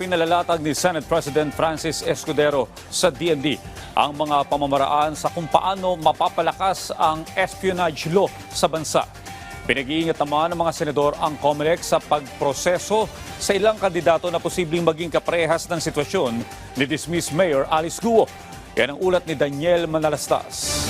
Pinalalatag ni Senate President Francis Escudero sa DND ang mga pamamaraan sa kung paano mapapalakas ang espionage law sa bansa. Pinag-iingat naman ng mga senador ang COMELEC sa pagproseso sa ilang kandidato na posibleng maging kaparehas ng sitwasyon ni dismissed Mayor Alice Guo. Yan ang ulat ni Daniel Manalastas.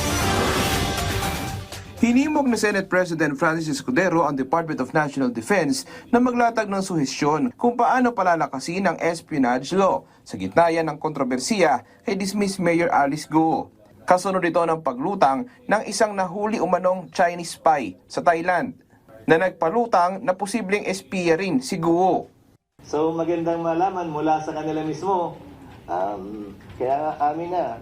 Hinimok ni Senate President Francis Escudero ang Department of National Defense na maglatag ng suhestyon kung paano palalakasin ang espionage law sa gitna yan ng kontrobersiya kay dismissed Mayor Alice Guo. Kasunod ito ng paglutang ng isang nahuli umanong Chinese spy sa Thailand na nagpalutang na posibleng espiya rin si Guo. So magandang malaman mula sa kanila mismo, kaya nga amin na,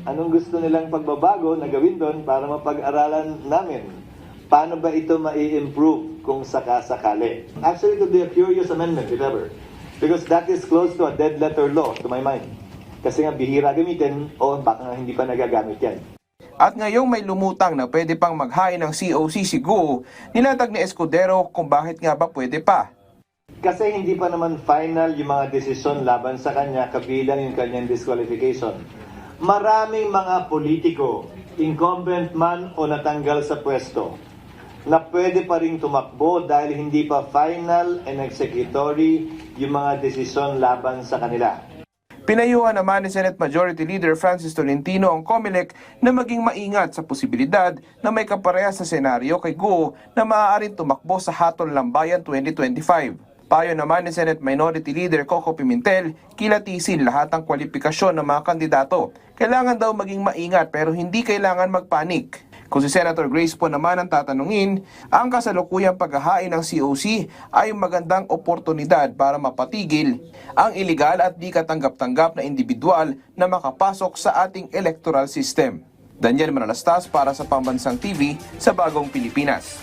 anong gusto nilang pagbabago na gawin doon para mapag-aralan namin? Paano ba ito mai-improve kung sakasakali? Actually, it would be a curious amendment, if ever. Because that is close to a dead letter law, to my mind. Kasi nga bihira gamitin o baka hindi pa nagagamit yan. At ngayong may lumutang na pwede pang maghain ng COC si Guo, nilatag ni Escudero kung bakit nga ba pwede pa. Kasi hindi pa naman final yung mga desisyon laban sa kanya, kabilang yung kanyang disqualification. Maraming mga politiko, incumbent man o natanggal sa pwesto, na pwede pa rin tumakbo dahil hindi pa final and executory yung mga desisyon laban sa kanila. Pinayuhan naman ni Senate Majority Leader Francis Tolentino ang COMELEC na maging maingat sa posibilidad na may kaparehas sa senaryo kay Guo na maaaring tumakbo sa Hatol Lambayan 2025. Payo naman ni Senate Minority Leader Coco Pimentel, kilatisin lahat ng kwalifikasyon ng mga kandidato. Kailangan daw maging maingat pero hindi kailangan magpanik. Kung si Senator Grace po naman ang tatanungin, ang kasalukuyang paghahain ng COC ay magandang oportunidad para mapatigil ang iligal at di katanggap-tanggap na individual na makapasok sa ating electoral system. Daniel Manalastas para sa Pambansang TV sa Bagong Pilipinas.